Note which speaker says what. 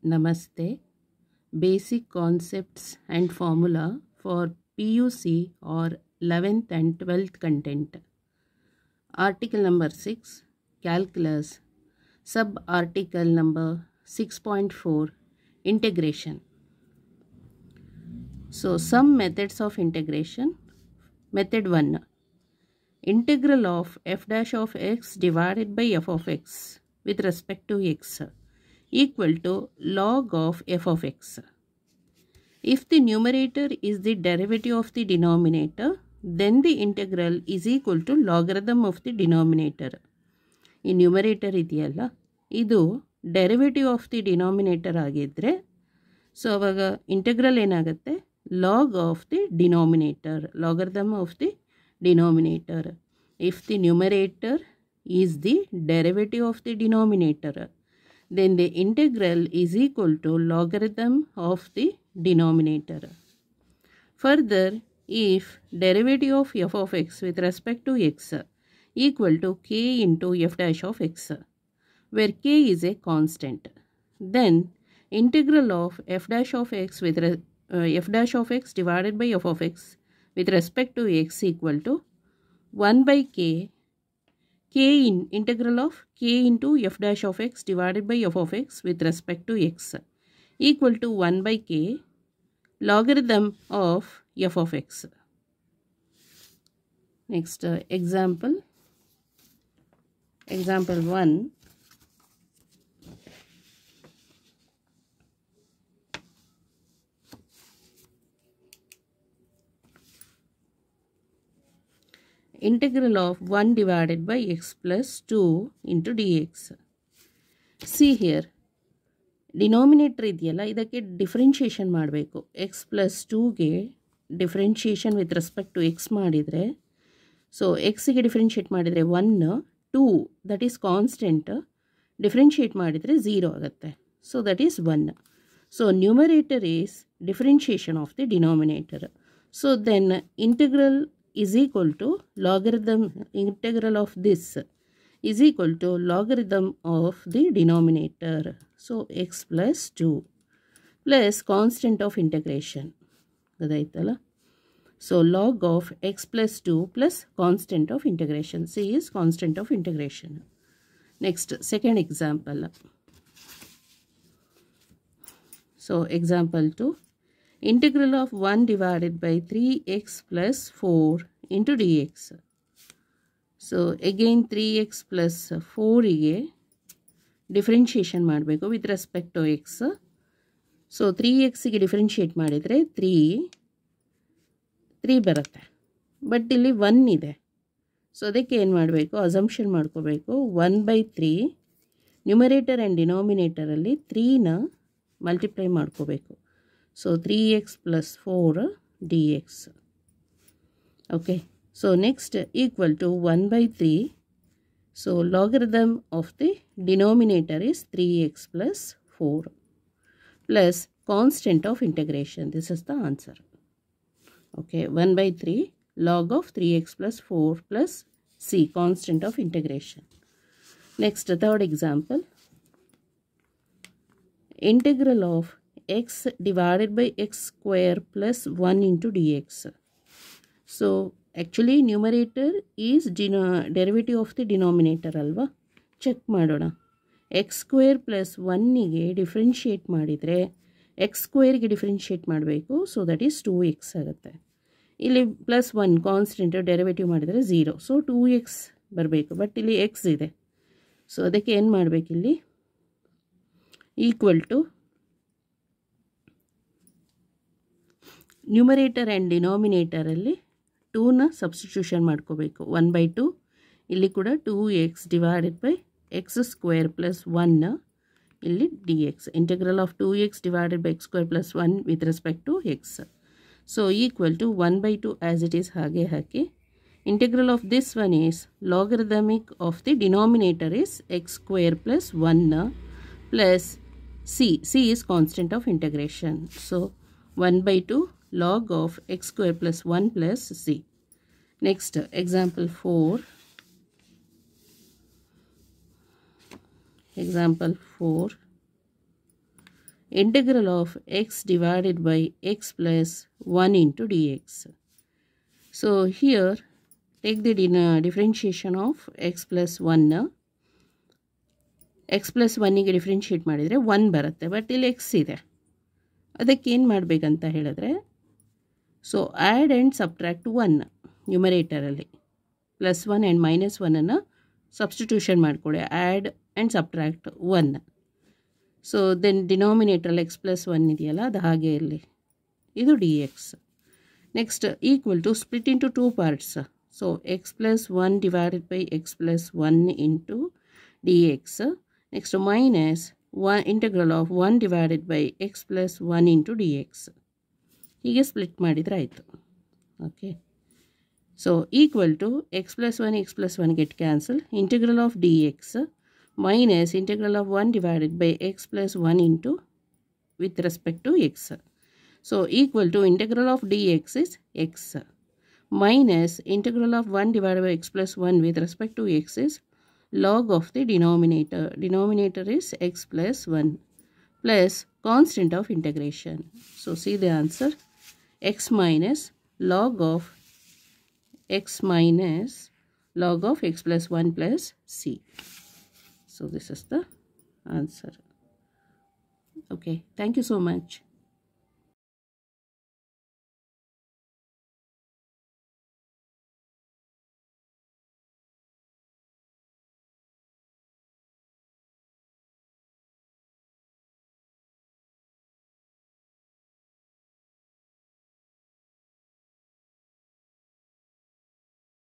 Speaker 1: Namaste. Basic concepts and formula for PUC or 11th and 12th content. Article number 6, Calculus. Sub-article number 6.4, Integration. So, some methods of integration. Method 1. Integral of f dash of x divided by f of x with respect to x equal to log of f of x. If the numerator is the derivative of the denominator, then the integral is equal to logarithm of the denominator. ಈ numerator ಇದೆಯಲ್ಲ, ಇದು derivative of the denominator ಆಗಿದ್ದರೆ, so ಅವಾಗ integral ಏನಾಗುತ್ತೆ, log of the denominator, logarithm of the denominator. If the numerator is the derivative of the denominator, then the integral is equal to logarithm of the denominator. Further, if derivative of f of x with respect to x equal to k into f dash of x, where k is a constant, then integral of f dash of x with f dash of x divided by f of x with respect to x equal to 1 by k in integral of k into f dash of x divided by f of x with respect to x equal to 1 by k logarithm of f of x. Next example 1. Integral of 1 divided by x plus 2 into dx. See here, denominator ಇದೆಯಲ್ಲ, ಇದಕ್ಕೆ differentiation ಮಾಡಬೇಕು. X plus 2ಗೆ differentiation with respect to x ಮಾಡಿದರೆ, so ಎಕ್ಸಿಗೆ differentiate ಮಾಡಿದರೆ 1, 2 that is constant, differentiate ಮಾಡಿದರೆ 0 ಆಗುತ್ತೆ. So that is 1. So numerator is differentiation of the denominator. So then integral is equal to logarithm, integral of this is equal to logarithm of the denominator. So x plus 2 plus constant of integration. So log of x plus 2 plus constant of integration. C is constant of integration. Next, second example. So example 2. Integral of 1 divided by 3x plus 4 into dx. So again 3x plus 4 ಗೆ differentiation ಮಾಡಬೇಕು with respect to x. So 3xಗೆ differentiate ಮಾಡಿದರೆ 3 ಬರುತ್ತೆ, but ಇಲ್ಲಿ 1 ಇದೆ. So ಅದಕ್ಕೆ ಏನು ಮಾಡಬೇಕು, ಅಸಂಪ್ಷನ್ ಮಾಡ್ಕೋಬೇಕು. 1/3 ನ್ಯೂಮರೇಟರ್ ಆ್ಯಂಡ್ ಡಿನಾಮಿನೇಟರಲ್ಲಿ 3ನ ಮಲ್ಟಿಪ್ಲೈ ಮಾಡ್ಕೋಬೇಕು. So 3x plus 4 dx. Okay. So next equal to 1/3. So logarithm of the denominator is 3x plus 4 plus constant of integration. This is the answer. Okay. 1/3 log of 3x plus 4 plus c, constant of integration. Next, third example. Integral of x divided by x square plus 1 into dx. So actually numerator is derivative of the denominator alva. Check ಮಾಡೋಣ. x square plus 1ಗೆ differentiate ಮಾಡಿದರೆ x ಸ್ಕ್ವೇರ್ಗೆ differentiate ಮಾಡಬೇಕು. So that is 2x ಆಗುತ್ತೆ. ಇಲ್ಲಿ plus 1 constant derivative ಮಾಡಿದರೆ 0. So 2x ಬರಬೇಕು, but ಇಲ್ಲಿ x ಇದೆ. ಸೊ ಅದಕ್ಕೆ ಏನು ಮಾಡಬೇಕು, ಇಲ್ಲಿ ಈಕ್ವಲ್ ಟು ನ್ಯೂಮರೇಟರ್ ಆ್ಯಂಡ್ ಡಿನಾಮಿನೇಟರಲ್ಲಿ 2ನ ಸಬ್ಸ್ಟಿಟ್ಯೂಷನ್ ಮಾಡ್ಕೋಬೇಕು. 1/2 ಇಲ್ಲಿ ಕೂಡ 2x divided by x square plus 1 ಇಲ್ಲಿ dx. Integral of 2x divided by x square plus 1 with respect to x. So equal to 1/2 as it is ಹಾಗೆ ಹಾಕಿ. Integral of this one is logarithmic of the denominator is x square plus 1 plus c is constant of integration. So 1/2 log of x square plus 1 plus c. Next, example 4. Example 4. integral of x divided by x plus 1 into dx. So here take the differentiation of x plus 1. x plus 1ಗೆ differentiate ಮಾಡಿದರೆ 1 ಬರುತ್ತೆ, but ಇಲ್ಲಿ x ಇದೆ. ಅದಕ್ಕೆ ಏನು ಮಾಡಬೇಕಂತ ಹೇಳಿದ್ರೆ, so add and subtract 1 ನ್ಯೂಮರೇಟರಲ್ಲಿ plus 1 and minus 1ಅನ್ನು ಸಬ್ಸ್ಟಿಟ್ಯೂಷನ್ ಮಾಡಿಕೊಡಿ. Add and subtract 1. So then ಡಿನಾಮಿನೇಟ್ರಲ್ಲಿ x ಪ್ಲಸ್ 1 ಇದೆಯಲ್ಲ, ಅದು ಹಾಗೆ ಇರಲಿ. ಇದು dx. Next equal to split into 2 parts. So x plus 1 divided by x plus 1 into dx. Next minus integral of 1 divided by x plus 1 into dx. ಹೀಗೆ split ಮಾಡಿದರೆ ಆಯಿತು. Okay, so equal to x plus 1 get cancel. Integral of dx minus integral of 1 divided by x plus 1 into with respect to x. So equal to integral of dx is x minus integral of 1 divided by x plus 1 with respect to x is log of the denominator. Denominator is x plus 1 plus constant of integration. So see the answer, x minus log of x plus 1 plus c. So this is the answer. Okay, thank you so much.